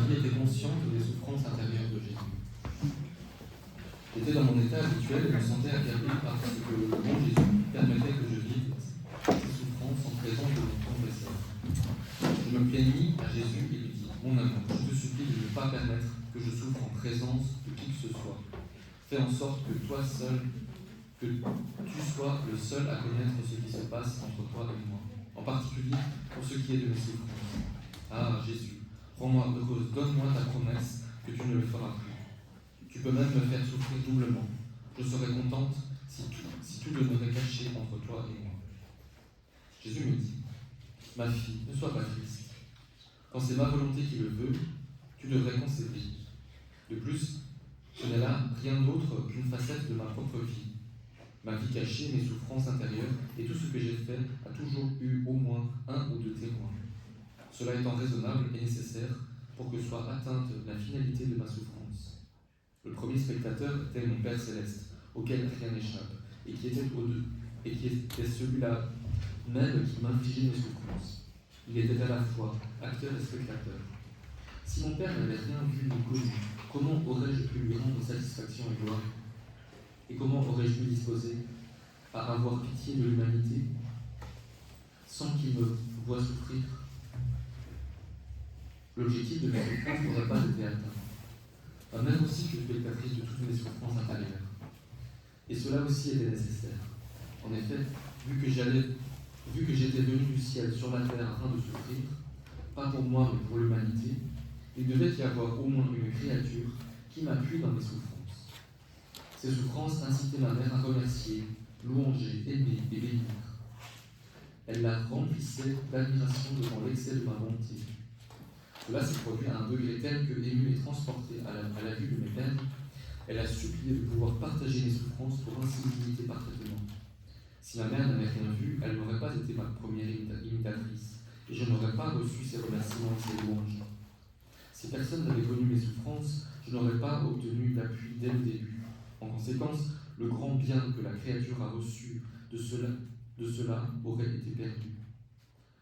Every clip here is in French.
vie était consciente des souffrances intérieures de Jésus. J'étais dans mon état habituel et me sentais accablé par ce que le bon Jésus permettait que je vive ces souffrances en présence de mon confesseur. Je me plaignis à Jésus et lui dis: Mon amour, je te supplie de ne pas permettre que je souffre en présence de qui que ce soit. Fais en sorte que toi seul, que tu sois le seul à connaître ce qui se passe entre toi et moi, en particulier pour ce qui est de mes souffrances. Ah, Jésus, rends-moi heureuse, donne-moi ta promesse que tu ne le feras plus. Tu peux même me faire souffrir doublement. Je serais contente si tout demeurait caché entre toi et moi. Jésus me dit: Ma fille, ne sois pas triste. Quand c'est ma volonté qui le veut, tu devrais concéder. De plus, ce n'est là rien d'autre qu'une facette de ma propre vie. Ma vie cachée, mes souffrances intérieures et tout ce que j'ai fait a toujours eu au moins un ou deux témoins. Cela étant raisonnable et nécessaire pour que soit atteinte la finalité de ma souffrance. Le premier spectateur était mon Père Céleste, auquel rien n'échappe, et qui était celui-là même qui m'infligeait mes souffrances. Il était à la fois acteur et spectateur. Si mon Père n'avait rien vu ni connu, comment aurais-je pu lui rendre satisfaction et gloire? Et comment aurais-je pu disposer à avoir pitié de l'humanité sans qu'il me voie souffrir? L'objectif de mes souffrances n'aurait pas été atteint. Ma mère aussi fut spectatrice de toutes mes souffrances intérieures. Et cela aussi était nécessaire. En effet, vu que j'étais venu du ciel sur la terre afin de souffrir, pas pour moi mais pour l'humanité, il devait y avoir au moins une créature qui m'appuie dans mes souffrances. Ces souffrances incitaient ma mère à remercier, louanger, aimer et bénir. Elle la remplissait d'admiration devant l'excès de ma bonté. Cela s'est produit à un degré tel que, émue et transportée à la vue de mes peines, elle a supplié de pouvoir partager mes souffrances pour ainsi l'imiter parfaitement. Si ma mère n'avait rien vu, elle n'aurait pas été ma première imitatrice, et je n'aurais pas reçu ses remerciements et ses louanges. Si personne n'avait connu mes souffrances, je n'aurais pas obtenu d'appui dès le début. En conséquence, le grand bien que la créature a reçu de cela aurait été perdu.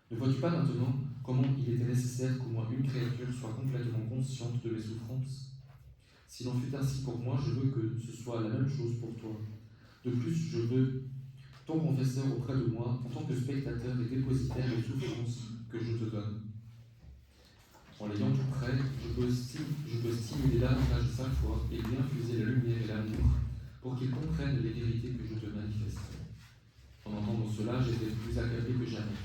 Ne vois-tu pas maintenant comment il était nécessaire qu'au moins une créature soit complètement consciente de mes souffrances? S'il en fut ainsi pour moi, je veux que ce soit la même chose pour toi. De plus, je veux ton confesseur auprès de moi en tant que spectateur et dépositaire des souffrances que je te donne. En l'ayant tout près, je peux stimuler davantage sa foi et lui infuser la lumière et l'amour pour qu'il comprenne les vérités que je te manifeste. En entendant cela, j'étais plus accablé que jamais.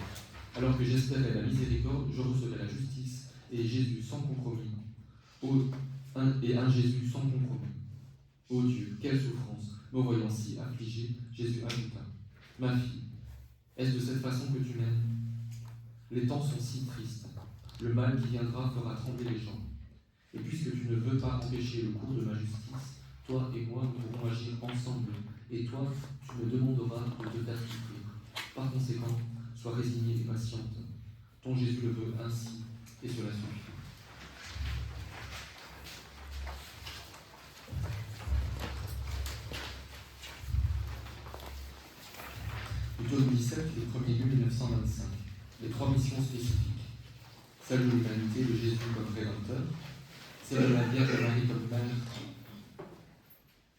Alors que j'espérais la miséricorde, je recevais la justice et Jésus sans compromis. Un Jésus sans compromis. Ô Dieu, quelle souffrance! Me voyant si affligé, Jésus ajouta: Ma fille, est-ce de cette façon que tu m'aimes? Les temps sont si tristes. Le mal qui viendra fera trembler les gens. Et puisque tu ne veux pas empêcher le cours de ma justice, toi et moi, nous pourrons agir ensemble. Et toi, tu me demanderas de te faire souffrir. Par conséquent, sois résignée et patiente. Ton Jésus le veut ainsi, et cela suffit. Octobre 17, le 1er juillet 1925. Les trois missions spécifiques. Celle de l'humanité de Jésus comme Rédempteur, celle de la Vierge Marie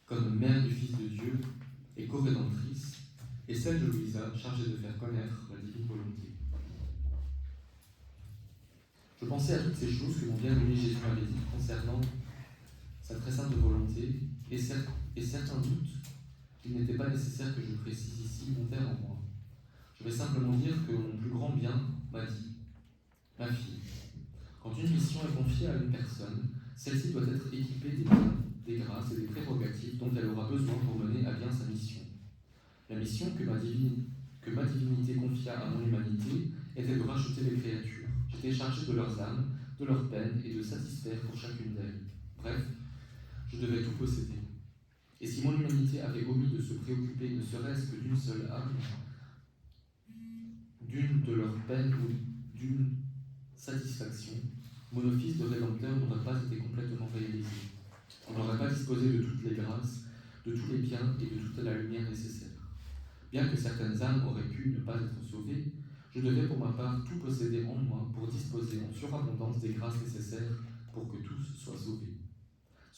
comme mère du Fils de Dieu et co-rédemptrice, et celle de Louisa, chargée de faire connaître la divine volonté. Je pensais à toutes ces choses que mon bien-aimé Jésus m'avait dites concernant sa très sainte volonté, et certains doutes qu'il n'était pas nécessaire que je précise ici montèrent en moi. Je vais simplement dire que mon plus grand bien m'a dit: Ma fille, quand une mission est confiée à une personne, celle-ci doit être équipée des biens, des grâces et des prérogatives dont elle aura besoin pour mener à bien sa mission. La mission que ma divinité confia à mon humanité était de racheter les créatures. J'étais chargé de leurs âmes, de leurs peines et de satisfaire pour chacune d'elles. Bref, je devais tout posséder. Et si mon humanité avait omis de se préoccuper ne serait-ce que d'une seule âme, d'une de leurs peines ou d'une satisfaction, mon office de rédempteur n'aurait pas été complètement réalisé. On n'aurait pas disposé de toutes les grâces, de tous les biens et de toute la lumière nécessaire. Bien que certaines âmes auraient pu ne pas être sauvées, je devais pour ma part tout posséder en moi pour disposer en surabondance des grâces nécessaires pour que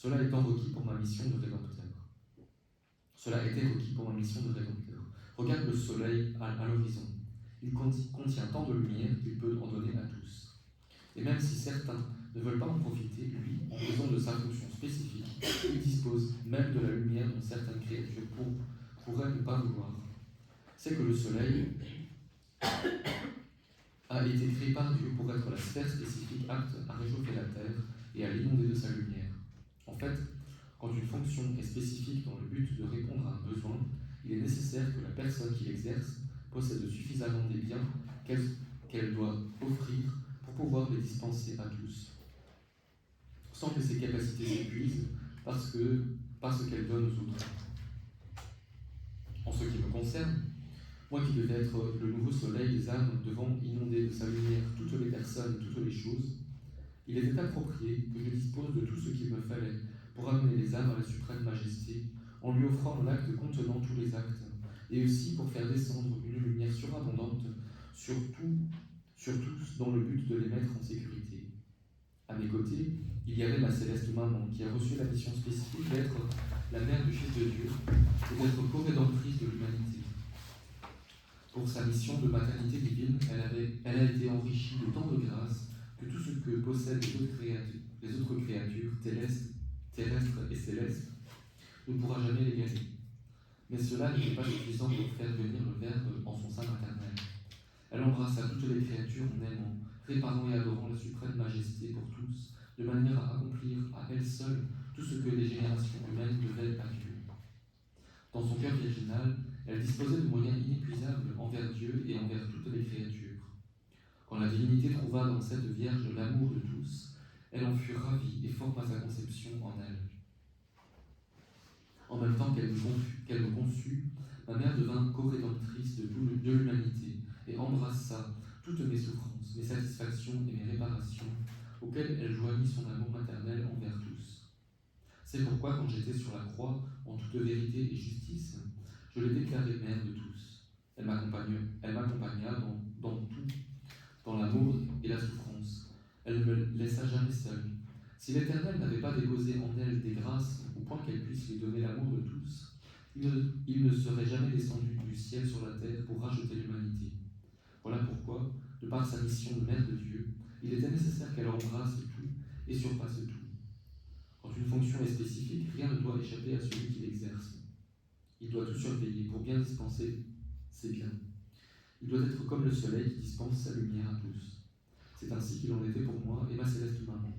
Cela étant requis pour ma mission de rédempteur. Cela était requis pour ma mission de rédempteur. Regarde le soleil à l'horizon. Il contient tant de lumière qu'il peut en donner à tous. Et même si certains ne veulent pas en profiter, lui, en raison de sa fonction spécifique, il dispose même de la lumière dont certaines créatures pourraient ne pas vouloir. C'est que le soleil a été créé par Dieu pour être la sphère spécifique apte à réchauffer la terre et à l'inonder de sa lumière. En fait, quand une fonction est spécifique dans le but de répondre à un besoin, il est nécessaire que la personne qui l'exerce possède suffisamment des biens qu'elle doit offrir pour pouvoir les dispenser à tous, sans que ses capacités s'épuisent parce qu'elle donne aux autres. En ce qui me concerne, moi qui devais être le nouveau soleil des âmes devant inonder de sa lumière toutes les personnes, toutes les choses, il était approprié que je dispose de tout ce qu'il me fallait pour amener les âmes à la suprême majesté, en lui offrant l'acte contenant tous les actes, et aussi pour faire descendre une lumière surabondante sur tous dans le but de les mettre en sécurité. À mes côtés, il y avait ma céleste maman qui a reçu la mission spécifique d'être la mère du Fils de Dieu et d'être co-rédemptrice de l'humanité. Pour sa mission de maternité divine, elle a été enrichie de tant de grâces que tout ce que possèdent les autres créatures terrestres et célestes ne pourra jamais l'égaler. Mais cela n'était pas suffisant pour faire venir le Verbe en son sein maternel. Elle embrassa toutes les créatures en aimant, réparant et adorant la suprême majesté pour tous, de manière à accomplir à elle seule tout ce que les générations humaines devaient à Dieu. Dans son cœur virginal, elle disposait de moyens inépuisables envers Dieu et envers toutes les créatures. Quand la divinité trouva dans cette Vierge l'amour de tous, elle en fut ravie et forma sa conception en elle. En même temps qu'elle me conçut, ma mère devint co-rédemptrice de l'humanité et embrassa toutes mes souffrances, mes satisfactions et mes réparations, auxquelles elle joignit son amour maternel envers tous. C'est pourquoi, quand j'étais sur la croix, en toute vérité et justice, je l'ai déclarée mère de tous. Elle m'accompagna dans tout, dans l'amour et la souffrance. Elle ne me laissa jamais seule. Si l'Éternel n'avait pas déposé en elle des grâces au point qu'elle puisse lui donner l'amour de tous, il ne serait jamais descendu du ciel sur la terre pour racheter l'humanité. Voilà pourquoi, de par sa mission de mère de Dieu, il était nécessaire qu'elle embrasse tout et surpasse tout. Quand une fonction est spécifique, rien ne doit échapper à celui qui l'exerce. Il doit tout surveiller pour bien dispenser ses biens. Il doit être comme le soleil qui dispense sa lumière à tous. C'est ainsi qu'il en était pour moi et ma céleste maman.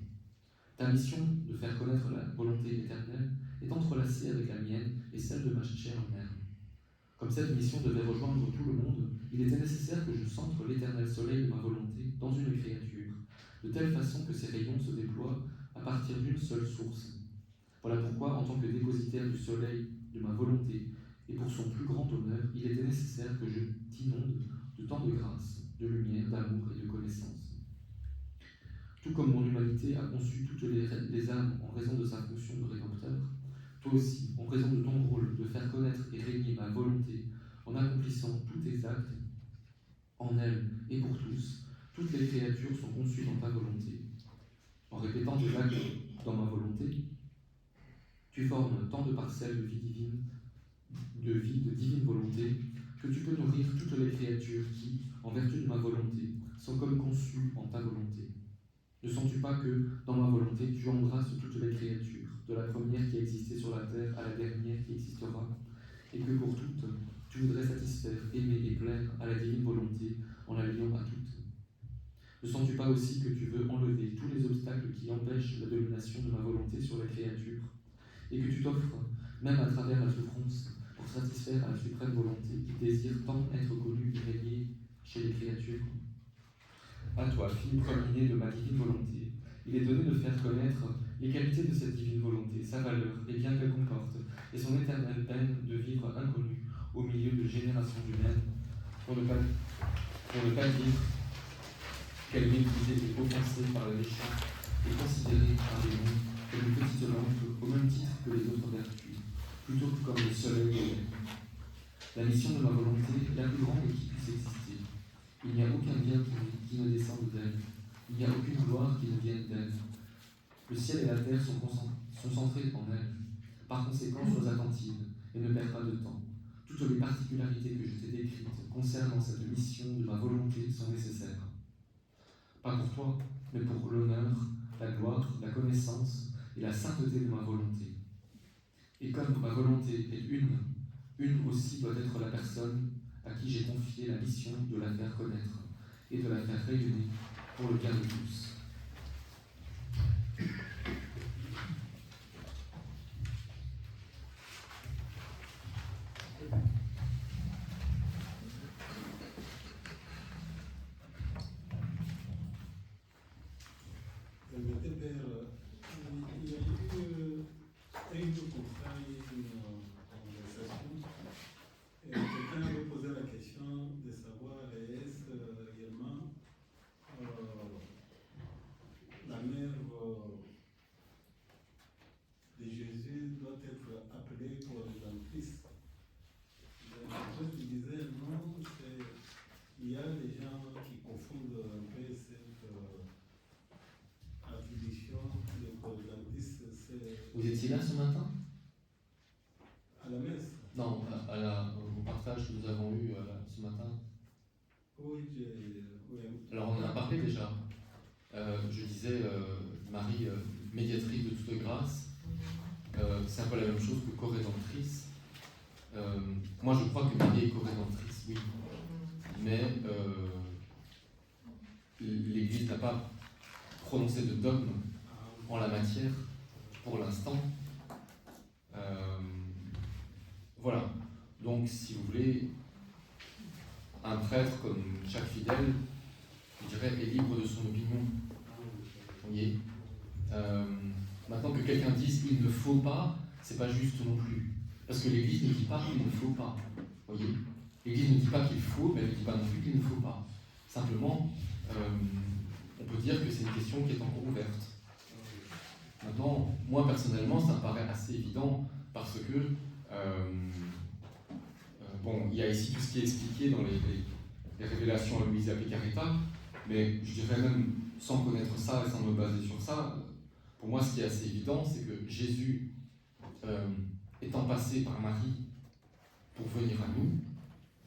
Ta mission de faire connaître la volonté éternelle est entrelacée avec la mienne et celle de ma chère mère. Comme cette mission devait rejoindre tout le monde, il était nécessaire que je centre l'éternel soleil de ma volonté dans une créature, de telle façon que ses rayons se déploient à partir d'une seule source. Voilà pourquoi, en tant que dépositaire du soleil de ma volonté, et pour son plus grand honneur, il était nécessaire que je t'inonde de tant de grâce, de lumière, d'amour et de connaissance. Tout comme mon humanité a conçu toutes les âmes en raison de sa fonction de rédempteur, toi aussi, en raison de ton rôle de faire connaître et régner ma volonté, en accomplissant tous tes actes, en elle et pour tous, toutes les créatures sont conçues dans ta volonté. En répétant tes actes dans ma volonté, tu formes tant de parcelles de vie de divine volonté, que tu peux nourrir toutes les créatures qui, en vertu de ma volonté, sont comme conçues en ta volonté. Ne sens-tu pas que, dans ma volonté, tu embrasses toutes les créatures, de la première qui a existé sur la terre à la dernière qui existera, et que pour toutes, tu voudrais satisfaire, aimer et plaire à la divine volonté en la liant à toutes? Ne sens-tu pas aussi que tu veux enlever tous les obstacles qui empêchent la domination de ma volonté sur la créature, et que tu t'offres, même à travers la souffrance, pour satisfaire à la suprême volonté qui désire tant être connue et régnée chez les créatures? À toi, fille premier de ma divine volonté, il est donné de faire connaître les qualités de cette divine volonté, sa valeur, les biens qu'elle comporte, et son éternelle peine de vivre inconnue au milieu de générations humaines, pour ne pas dire qu'elle est méprisée et offensée par les méchants et considérée par les bons comme une petite lampe au même titre que les autres vertus, plutôt que comme le soleil de la nuit. La mission de ma volonté est la plus grande qui puisse exister. Il n'y a aucun bien qui ne descende d'elle. Il n'y a aucune gloire qui ne vienne d'elle. Le ciel et la terre sont centrés en elle. Par conséquent, sois attentive et ne perds pas de temps. Toutes les particularités que je t'ai décrites concernant cette mission de ma volonté sont nécessaires. Pas pour toi, mais pour l'honneur, la gloire, la connaissance et la sainteté de ma volonté. Et comme ma volonté est une aussi doit être la personne à qui j'ai confié la mission de la faire connaître et de la faire rayonner pour le bien de tous. Vous étiez là ce matin? À la messe? Non, au partage que nous avons eu ce matin. Oui, oui. Alors on en a parlé déjà. Je disais, Marie, médiatrice de toute grâce, c'est un peu la même chose que co-rédemptrice. Moi je crois que Marie est co-rédemptrice, oui. Mais l'Église n'a pas prononcé de dogme en la matière pour l'instant. Voilà. Donc, si vous voulez, un prêtre, comme chaque fidèle, je dirais, est libre de son opinion. Vous voyez, maintenant que quelqu'un dise qu'il ne faut pas, c'est pas juste non plus. Parce que l'Église ne dit pas qu'il ne faut pas. Vous voyez, l'Église ne dit pas qu'il faut, mais elle ne dit pas non plus qu'il ne faut pas. Simplement, on peut dire que c'est une question qui est encore ouverte. Maintenant, moi personnellement, ça me paraît assez évident parce que bon, il y a ici tout ce qui est expliqué dans les révélations à Luisa Piccarreta, mais je dirais même sans connaître ça et sans me baser sur ça, pour moi ce qui est assez évident, c'est que Jésus, étant passé par Marie pour venir à nous,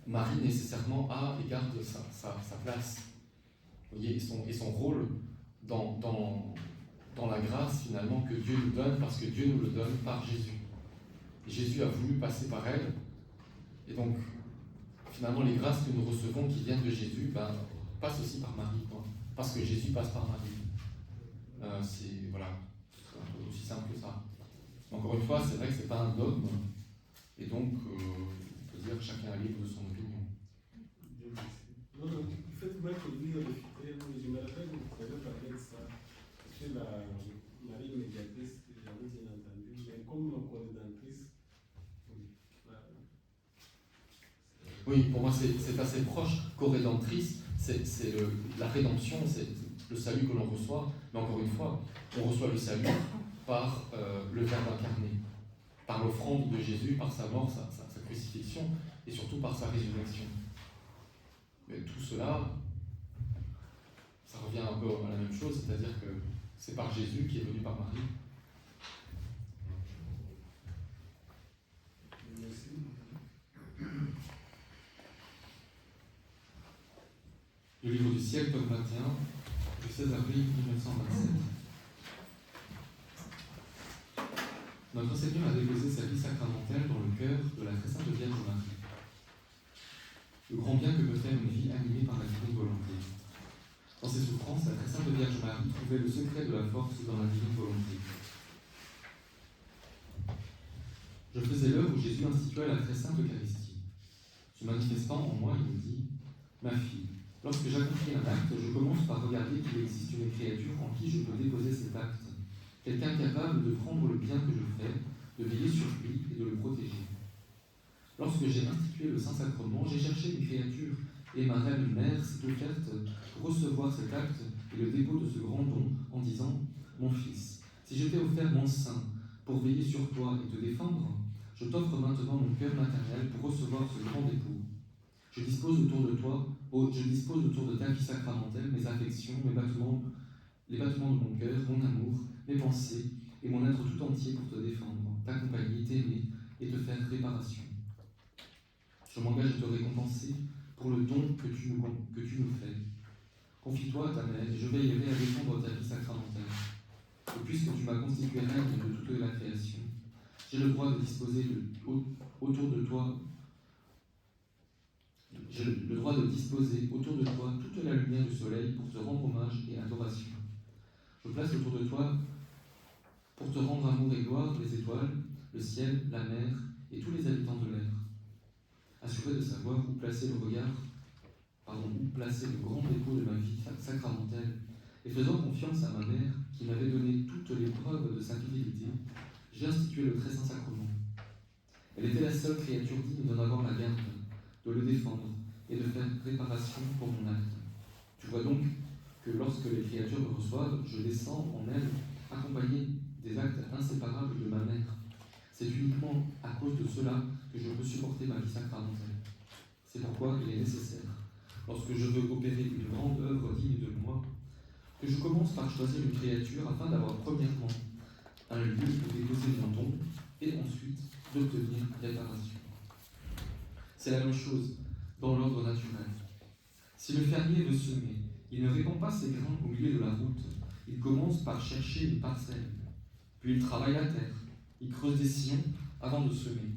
Marie nécessairement a et garde sa place. Vous voyez, et son rôle dans la grâce finalement que Dieu nous donne, parce que Dieu nous le donne par Jésus. Et Jésus a voulu passer par elle, et donc finalement les grâces que nous recevons qui viennent de Jésus passent aussi par Marie, quoi. Parce que Jésus passe par Marie. C'est voilà, c'est un peu aussi simple que ça. Encore une fois, c'est vrai que c'est pas un dogme, et donc on peut dire que chacun est libre de son opinion. Non, non, faites-moi conduire le fidèle, je me rappelle que vous avez parlé de ça. C'est la Marie médiatrice que j'avais bien entendu, mais comme co-rédemptrice, oui, pour moi c'est assez proche. Co-rédemptrice, c'est la rédemption, c'est le salut que l'on reçoit, mais encore une fois, on reçoit le salut par le Verbe incarné, par l'offrande de Jésus, par sa mort, sa crucifixion, et surtout par sa résurrection. Mais tout cela, ça revient un peu à la même chose, c'est-à-dire que c'est par Jésus qui est venu par Marie. merci. Le livre du ciel, tome 21, du 16 avril 1927. Notre Seigneur a déposé sa vie sacramentelle dans le cœur de la très sainte Vierge Marie. Le grand bien que peut faire une vie animée par la divine volonté. Dans ses souffrances, la très sainte Vierge Marie trouvait le secret de la force dans la divine volonté. Je faisais l'heure où Jésus institua la très sainte Eucharistie. Se manifestant en moi, il me dit : Ma fille, lorsque j'accomplis un acte, je commence par regarder qu'il existe une créature en qui je peux déposer cet acte. Quelqu'un capable de prendre le bien que je fais, de veiller sur lui et de le protéger. Lorsque j'ai institué le Saint-Sacrement, j'ai cherché une créature, et ma reine mère s'est offerte pour recevoir cet acte et le dépôt de ce grand don en disant : Mon fils, si je t'ai offert mon sein pour veiller sur toi et te défendre, je t'offre maintenant mon cœur maternel pour recevoir ce grand dépôt. Je dispose autour de ta vie sacramentelle mes affections, les battements de mon cœur, mon amour, mes pensées et mon être tout entier pour te défendre, t'accompagner, t'aimer et te faire réparation. Je m'engage à te récompenser pour le don que tu nous fais. Confie-toi à ta mère et je veillerai à défendre ta vie sacramentelle. Et puisque tu m'as constitué reine de toute la création, j'ai le droit de disposer autour de toi toute la lumière du soleil pour te rendre hommage et adoration. Je place autour de toi, pour te rendre amour et gloire, les étoiles, le ciel, la mer et tous les habitants de l'air. Assuré de savoir où placer le grand dépôt de ma vie sacramentelle, et faisant confiance à ma mère qui m'avait donné toutes les preuves de sa fidélité, j'ai institué le très saint sacrement. Elle était la seule créature digne d'en avoir la garde, de le défendre et de faire réparation pour mon acte. Tu vois donc que lorsque les créatures me reçoivent, je descends en elles, accompagné des actes inséparables de ma mère. C'est uniquement à cause de cela que je peux supporter ma vie sacramentelle. C'est pourquoi il est nécessaire, lorsque je veux opérer une grande œuvre digne de moi, que je commence par choisir une créature afin d'avoir premièrement un lieu où déposer mon don et ensuite d'obtenir réparation. C'est la même chose dans l'ordre naturel. Si le fermier veut semer, il ne répand pas ses grains au milieu de la route. Il commence par chercher une parcelle. Puis il travaille la terre. Il creuse des sillons avant de semer.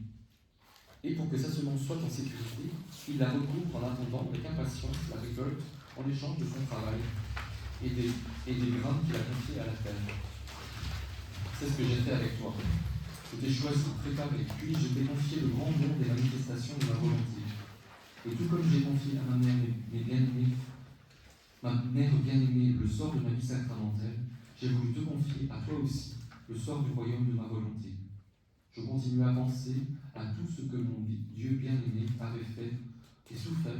Et pour que sa semence soit en sécurité, il la recouvre en attendant avec impatience la récolte en échange de son travail et des grains qu'il a confiés à la terre. C'est ce que j'ai fait avec toi. Je t'ai choisi, préparé, puis je t'ai confié le grand don des manifestations de ma volonté. Et tout comme j'ai confié à ma mère bien-aimée, le sort de ma vie sacramentelle, j'ai voulu te confier à toi aussi le sort du royaume de ma volonté. Je continue à penser à tout ce que mon Dieu bien-aimé avait fait et souffert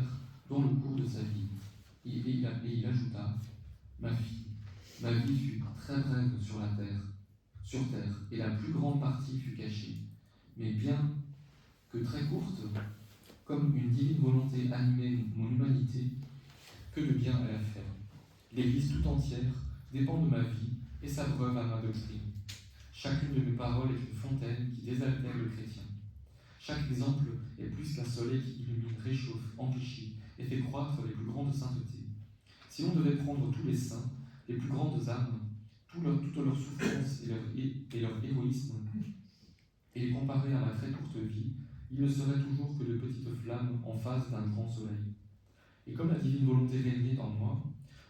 dans le cours de sa vie. Et il ajouta, ma fille, ma vie fut très brève sur terre, et la plus grande partie fut cachée. Mais bien que très courte, comme une divine volonté animait mon humanité, que de bien elle a fait. L'Église tout entière dépend de ma vie et s'abreuve à ma doctrine. Chacune de mes paroles est une fontaine qui désaltère le chrétien. Chaque exemple est plus qu'un soleil qui illumine, réchauffe, enrichit et fait croître les plus grandes saintetés. Si l'on devait prendre tous les saints, les plus grandes âmes, toutes leurs souffrances et leur héroïsme, et les comparer à ma très courte vie, il ne serait toujours que de petites flammes en face d'un grand soleil. Et comme la divine volonté régnait en moi,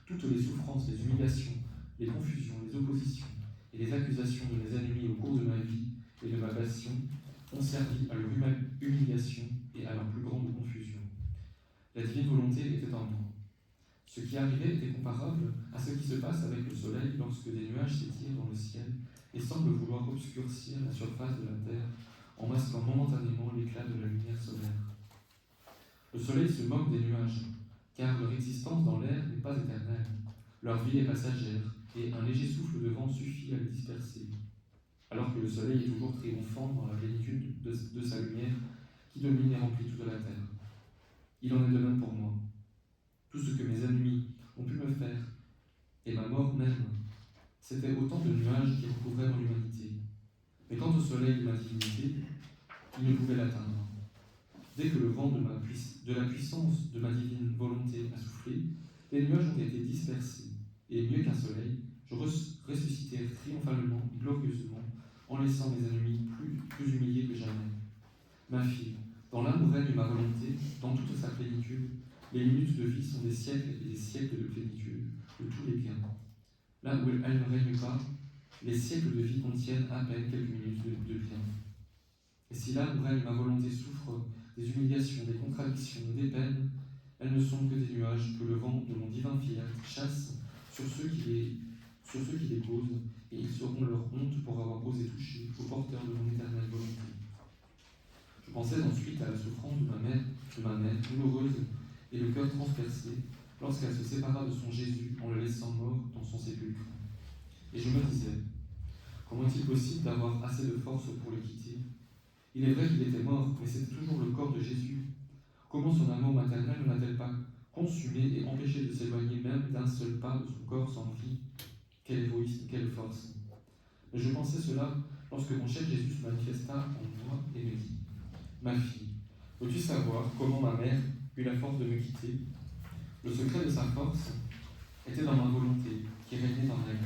toutes les souffrances, les humiliations, les confusions, les oppositions et les accusations de mes ennemis au cours de ma vie et de ma passion ont servi à leur humiliation et à leur plus grande confusion. La divine volonté était en moi. Ce qui arrivait était comparable à ce qui se passe avec le soleil lorsque des nuages s'étirent dans le ciel et semblent vouloir obscurcir la surface de la terre en masquant momentanément l'éclat de la lumière solaire. Le soleil se moque des nuages, car leur existence dans l'air n'est pas éternelle. Leur vie est passagère, et un léger souffle de vent suffit à les disperser. Alors que le soleil est toujours triomphant dans la plénitude de sa lumière qui domine et remplit toute la terre. Il en est de même pour moi. Tout ce que mes ennemis ont pu me faire, et ma mort même, c'était autant de nuages qui recouvraient mon humanité. Mais quant au soleil de ma divinité, il ne pouvait l'atteindre. Dès que le vent de la puissance de ma divine volonté a soufflé, les nuages ont été dispersés, et mieux qu'un soleil, je ressuscitai triomphalement, glorieusement, en laissant mes ennemis plus humiliés que jamais. Ma fille, dans l'amour règne ma volonté, dans toute sa plénitude, les minutes de vie sont des siècles et des siècles de plénitude, de tous les biens. Là où elle ne règne pas, les siècles de vie contiennent à peine quelques minutes de bien. Et si là où règne ma volonté souffre des humiliations, des contradictions, des peines, elles ne sont que des nuages que le vent de mon divin fiat chasse sur ceux qui les causent, et ils seront leur honte pour avoir osé toucher au porteur de mon éternelle volonté. Je pensais ensuite à la souffrance de ma mère, douloureuse et le cœur transpercé, lorsqu'elle se sépara de son Jésus en le laissant mort dans son sépulcre. Et je me disais, comment est-il possible d'avoir assez de force pour le quitter? Il est vrai qu'il était mort, mais c'était toujours le corps de Jésus. Comment son amour maternel ne l'a-t-elle pas consumé et empêché de s'éloigner même d'un seul pas de son corps sans vie? Quel héroïsme, quelle force! Mais je pensais cela lorsque mon cher Jésus se manifesta en moi et me dit: Ma fille, veux-tu savoir comment ma mère eut la force de me quitter? Le secret de sa force était dans ma volonté, qui régnait en elle.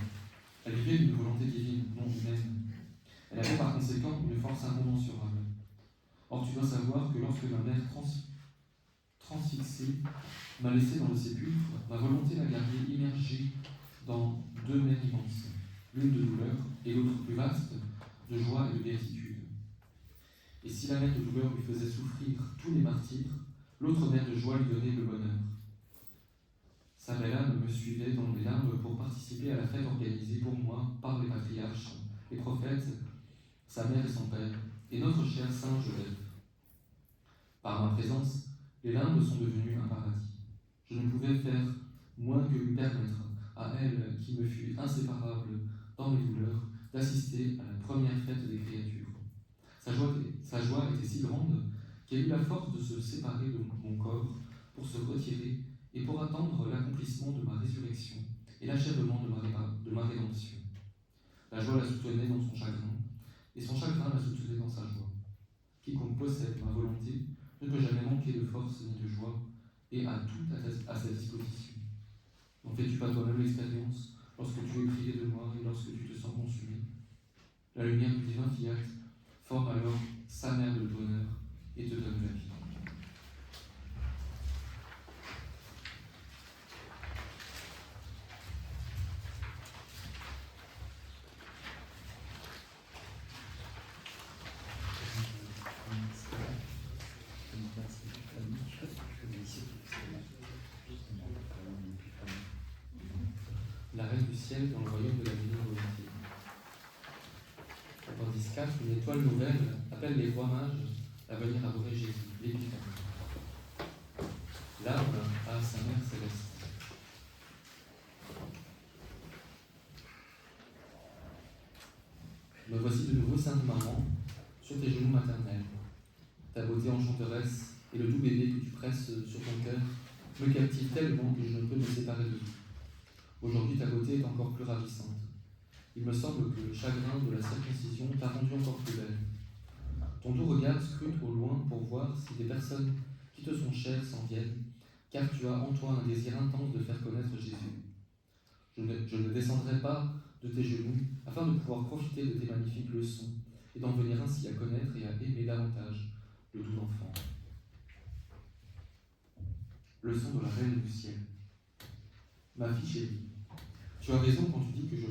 Elle vivait d'une volonté divine, non humaine. Elle avait par conséquent une force incommensurable. Or, tu dois savoir que lorsque ma mère transfixée m'a laissé dans le sépulcre, ma volonté m'a gardé immergé dans deux mers immenses, l'une de douleur et l'autre plus vaste, de joie et de béatitude. Et si la mer de douleur lui faisait souffrir tous les martyrs, l'autre mer de joie lui donnait le bonheur. Sa belle âme me suivait dans les larmes pour participer à la fête organisée pour moi par les patriarches, les prophètes, sa mère et son père, et notre cher Saint Joseph. Par ma présence, les limbes sont devenues un paradis. Je ne pouvais faire moins que lui permettre, à elle qui me fut inséparable dans mes douleurs, d'assister à la première fête des créatures. Sa joie était si grande qu'elle eut la force de se séparer de mon corps pour se retirer et pour attendre l'accomplissement de ma résurrection et l'achèvement de ma rédemption. La joie la soutenait dans son chagrin, et son chagrin la soutenait dans sa joie. Quiconque possède ma volonté ne peut jamais manquer de force ni de joie, et a tout à sa disposition. N'en fais-tu pas toi-même l'expérience lorsque tu es privé de moi et lorsque tu te sens consumé? La lumière du divin fiat forme alors sa mère de bonheur et te donne la vie. La reine du ciel dans le royaume de la divine volonté. Tandis 4, une étoile nouvelle appelle les rois mages à venir adorer Jésus, l'Épiphanie. L'âme a sa mère céleste. Me voici de nouveau, sainte maman, sur tes genoux maternels. Ta beauté enchanteresse et le doux bébé que tu presses sur ton cœur me captivent tellement que je ne peux me séparer de vous. Aujourd'hui, ta beauté est encore plus ravissante. Il me semble que le chagrin de la circoncision t'a rendue encore plus belle. Ton doux regard scrute au loin pour voir si des personnes qui te sont chères s'en viennent, car tu as en toi un désir intense de faire connaître Jésus. Je ne descendrai pas de tes genoux afin de pouvoir profiter de tes magnifiques leçons et d'en venir ainsi à connaître et à aimer davantage le doux enfant. Leçon de la reine du ciel. Ma fille chérie, tu as raison quand tu dis que je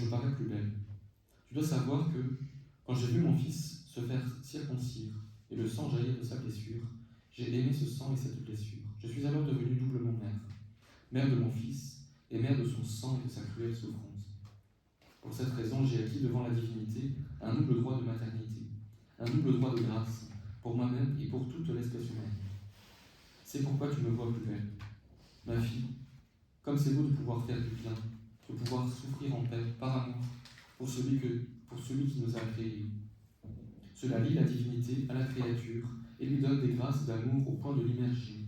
parais plus belle. Tu dois savoir que, quand j'ai vu mon fils se faire circoncire et le sang jaillir de sa blessure, j'ai aimé ce sang et cette blessure. Je suis alors devenue doublement mère, mère de mon fils et mère de son sang et de sa cruelle souffrance. Pour cette raison, j'ai acquis devant la divinité un double droit de maternité, un double droit de grâce, pour moi-même et pour toute l'espèce humaine. C'est pourquoi tu me vois plus belle. Ma fille, comme c'est beau de pouvoir faire du bien, de pouvoir souffrir en paix, par amour, pour celui qui nous a créés. Cela lie la divinité à la créature et lui donne des grâces d'amour au point de l'immerger.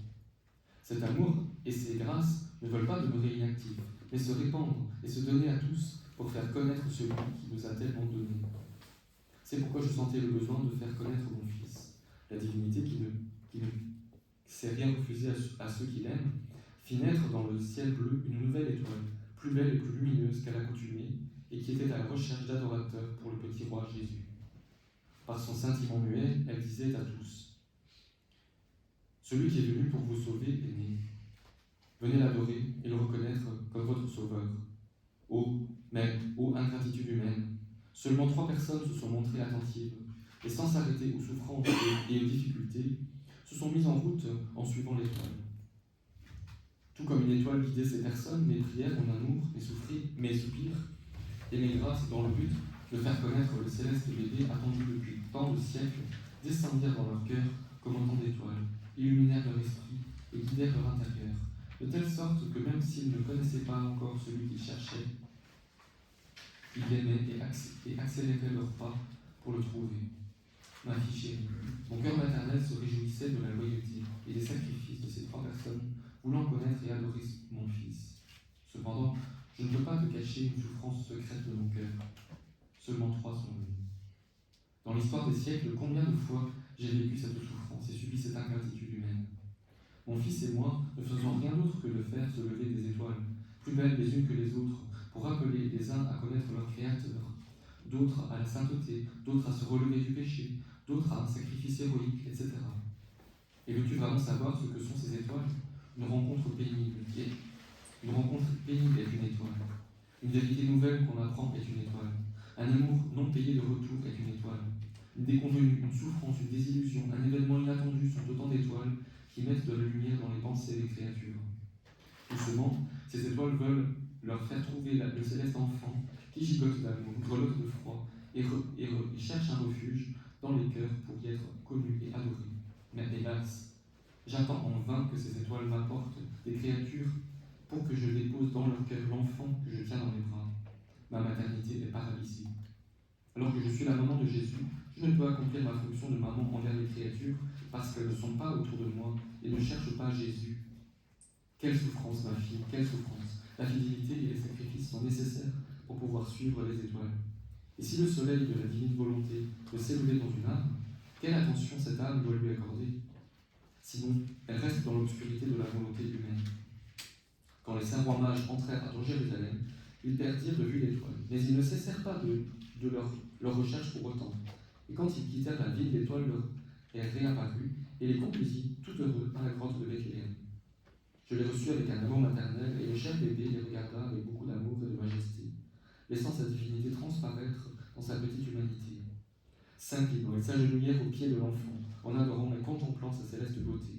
Cet amour et ces grâces ne veulent pas demeurer inactifs, mais se répandre et se donner à tous pour faire connaître celui qui nous a tellement donné. C'est pourquoi je sentais le besoin de faire connaître mon Fils. La divinité qui ne sait rien refuser à ceux qui l'aiment, fit naître dans le ciel bleu une nouvelle étoile, plus belle et plus lumineuse qu'à l'accoutumée, et qui était à la recherche d'adorateurs pour le petit roi Jésus. Par son scintillement muet, elle disait à tous: celui qui est venu pour vous sauver est né. Venez l'adorer et le reconnaître comme votre sauveur. Ô ingratitude humaine, seulement 3 personnes se sont montrées attentives, et sans s'arrêter aux souffrances et aux difficultés, se sont mises en route en suivant l'étoile. Tout comme une étoile guidait ces personnes, mes prières, mon amour, mes soupirs et mes grâces dans le but de faire connaître le céleste bébé attendu depuis tant de siècles, descendirent dans leur cœur comme autant d'étoiles, illuminèrent leur esprit et guidèrent leur intérieur, de telle sorte que même s'ils ne connaissaient pas encore celui qu'ils cherchaient, ils l'aimaient et accéléraient leurs pas pour le trouver. Ma fille chérie, mon cœur maternel se réjouissait de la loyauté et des sacrifices de ces 3 personnes voulant connaître et adorer mon Fils. Cependant, je ne peux pas te cacher une souffrance secrète de mon cœur. l'histoire des siècles, combien de fois j'ai vécu cette souffrance et subi cette ingratitude humaine. Mon fils et moi ne faisons rien d'autre que de faire se lever des étoiles, plus belles les unes que les autres, pour appeler les uns à connaître leur Créateur, d'autres à la sainteté, d'autres à se relever du péché, d'autres à un sacrifice héroïque, etc. Et veux-tu vraiment savoir ce que sont ces étoiles? Une rencontre pénible est une étoile. Une vérité nouvelle qu'on apprend est une étoile. Un amour non payé de retour est une étoile. Une déconvenue, une souffrance, une désillusion, un événement inattendu sont autant d'étoiles qui mettent de la lumière dans les pensées des créatures. Doucement, ces étoiles veulent leur faire trouver le céleste enfant qui gigote d'amour, grelotte de froid et cherche un refuge dans les cœurs pour y être connu et adoré. Mais hélas, j'attends en vain que ces étoiles m'apportent des créatures pour que je dépose dans leur cœur l'enfant que je tiens dans mes bras. Ma maternité est paralysée. Alors que je suis la maman de Jésus, je ne peux accomplir ma fonction de maman envers les créatures parce qu'elles ne sont pas autour de moi et ne cherchent pas Jésus. Quelle souffrance, ma fille, quelle souffrance! La fidélité et les sacrifices sont nécessaires pour pouvoir suivre les étoiles. Et si le soleil de la divine volonté peut s'élever dans une âme, quelle attention cette âme doit lui accorder? Sinon, elle reste dans l'obscurité de la volonté humaine. Quand les saints rois mages entrèrent dans Jérusalem, ils perdirent de vue l'étoile, mais ils ne cessèrent pas de leur recherche pour autant. Et quand ils quittèrent la ville, l'étoile leur est réapparue et les conduisit tout heureux à la grotte de Bethléem. Je les reçus avec un amour maternel et le cher bébé les regarda avec beaucoup d'amour et de majesté, laissant sa divinité transparaître dans sa petite humanité. S'inclinant, ils s'agenouillèrent aux pieds de l'enfant, en adorant et contemplant sa céleste beauté.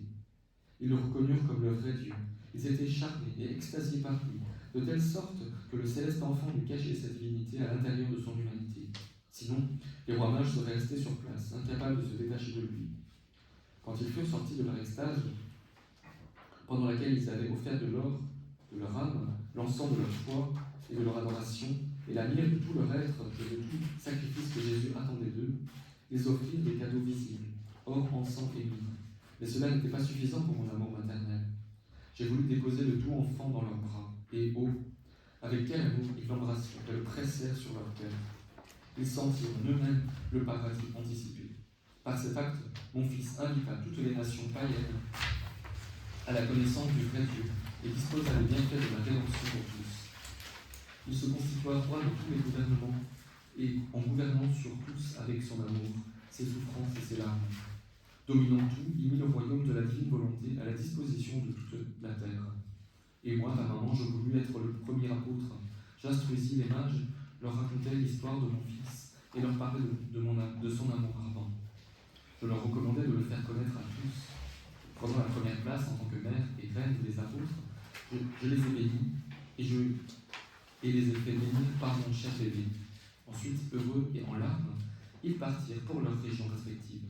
Ils le reconnurent comme leur vrai Dieu. Ils étaient charmés et extasiés par lui, de telle sorte que le céleste enfant lui cachait sa divinité à l'intérieur de son humanité. Sinon, les rois mages seraient restés sur place, incapables de se détacher de lui. Quand ils furent sortis de leur extase, pendant laquelle ils avaient offert de l'or de leur âme, l'encens de leur foi et de leur adoration, et la myrrhe de tout leur être et de tout sacrifice que Jésus attendait d'eux, ils offrirent des cadeaux visibles, or, encens et myrrhe. Mais cela n'était pas suffisant pour mon amour maternel. J'ai voulu déposer le doux enfant dans leurs bras, et avec quel amour ils l'embrassèrent et le pressèrent sur leur cœur. Ils sentirent en eux-mêmes le paradis anticipé. Par cet acte, mon fils invita toutes les nations païennes à la connaissance du vrai Dieu et disposa les bienfaits de la rédemption pour tous. Il se constitua roi de tous les gouvernements et en gouvernant sur tous avec son amour, ses souffrances et ses larmes. Dominant tout, il mit le royaume de la divine volonté à la disposition de toute la terre. Et moi, ta maman, je voulus être le premier apôtre. J'instruisis les mages, leur racontais l'histoire de mon fils et leur parlais de son amour ardent. Je leur recommandais de le faire connaître à tous. Prenant la première place en tant que mère et reine des apôtres, je les ai bénis et les ai fait bénir par mon cher bébé. Ensuite, heureux et en larmes, ils partirent pour leurs régions respectives.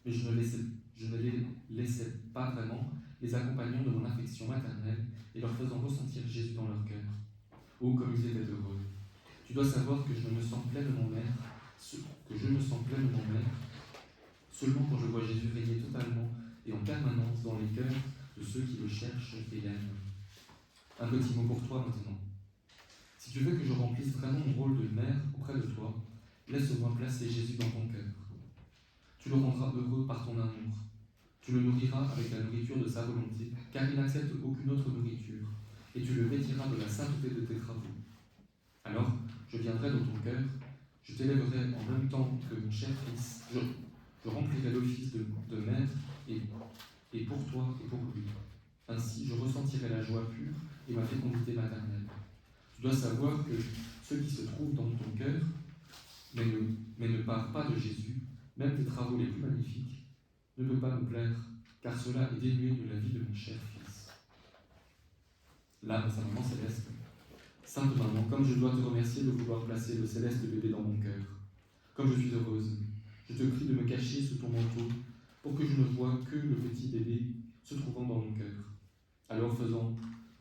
Mais je ne les laissais pas vraiment, les accompagnant de mon affection maternelle et leur faisant ressentir Jésus dans leur cœur. Oh, comme ils étaient heureux! Tu dois savoir que je me sens pleinement mère, seulement quand je vois Jésus régner totalement et en permanence dans les cœurs de ceux qui le cherchent et l'aiment. Un petit mot pour toi maintenant. Si tu veux que je remplisse vraiment mon rôle de mère auprès de toi, laisse-moi placer Jésus dans ton cœur. Tu le rendras heureux par ton amour. Tu le nourriras avec la nourriture de sa volonté, car il n'accepte aucune autre nourriture, et tu le vêtiras de la sainteté de tes travaux. Alors, je viendrai dans ton cœur, je t'élèverai en même temps que mon cher fils, je remplirai l'office de maître et pour toi et pour lui. Ainsi, je ressentirai la joie pure et ma fécondité maternelle. Tu dois savoir que ce qui se trouve dans ton cœur, mais ne part pas de Jésus, même tes travaux les plus magnifiques, ne peut pas me plaire, car cela est dénué de la vie de mon cher fils. L'âme, sa maman céleste. Sainte maman, comme je dois te remercier de vouloir placer le céleste bébé dans mon cœur. Comme je suis heureuse, je te prie de me cacher sous ton manteau, pour que je ne voie que le petit bébé se trouvant dans mon cœur. Alors, faisant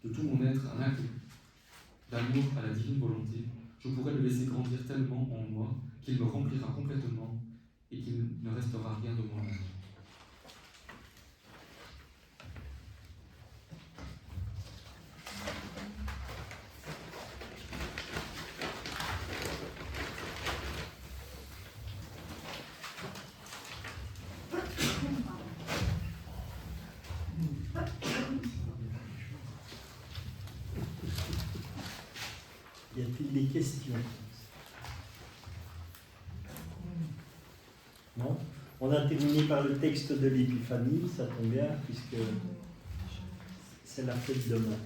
de tout mon être un acte d'amour à la divine volonté, je pourrai le laisser grandir tellement en moi qu'il me remplira complètement et qu'il ne restera rien de moi-même. Y a-t-il des questions? Non? On a terminé par le texte de l'Épiphanie, ça tombe bien, puisque c'est la fête demain.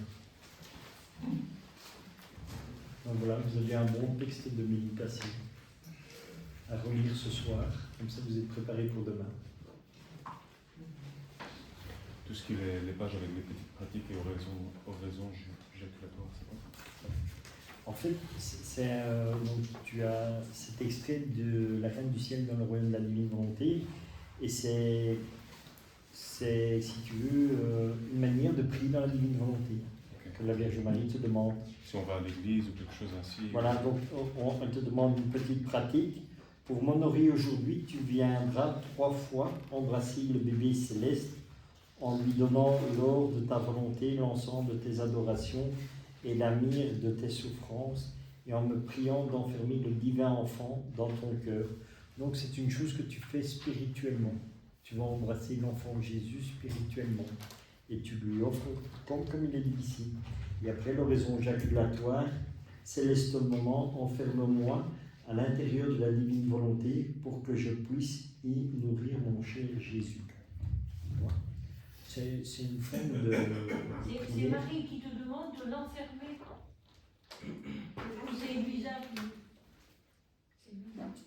Donc voilà, vous avez un bon texte de méditation à relire ce soir, comme ça vous êtes préparés pour demain. Tout ce qui est les pages avec les petites pratiques et oraisons jaculatoires, c'est quoi? En fait, donc tu as cet extrait de La Reine du ciel dans le royaume de la divine volonté, et c'est si tu veux, une manière de prier dans la divine volonté, que la Vierge Marie te demande. Si on va à l'église ou quelque chose ainsi. Voilà, donc on te demande une petite pratique. Pour m'honorer aujourd'hui, tu viendras 3 fois embrasser le bébé céleste en lui donnant l'or de ta volonté, l'encens de tes adorations et la myrrhe de tes souffrances, et en me priant d'enfermer le divin enfant dans ton cœur. Donc c'est une chose que tu fais spirituellement. Tu vas embrasser l'enfant Jésus spirituellement, et tu lui offres comme il est dit ici. Et après l'oraison jaculatoire, célestement, enferme-moi à l'intérieur de la divine volonté pour que je puisse y nourrir mon cher Jésus. Voilà. C'est une forme de C'est prière. Marie qui te demande de l'enfermer. Ou c'est Luisa qui...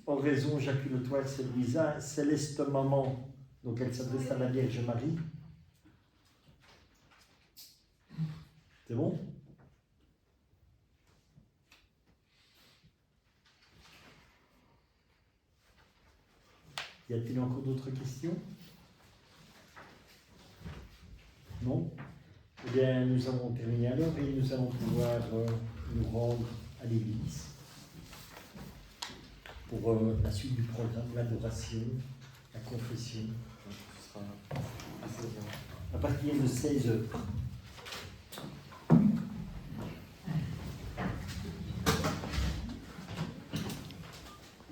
Oraison jaculatoire, c'est Luisa, céleste maman, donc elle s'adresse à la Vierge Marie. C'est bon? Y a-t-il encore d'autres questions? Non? Eh bien, nous avons terminé alors et nous allons pouvoir nous rendre à l'église pour la suite du programme, l'adoration, la confession. Ce sera assez bien. À partir de 16h.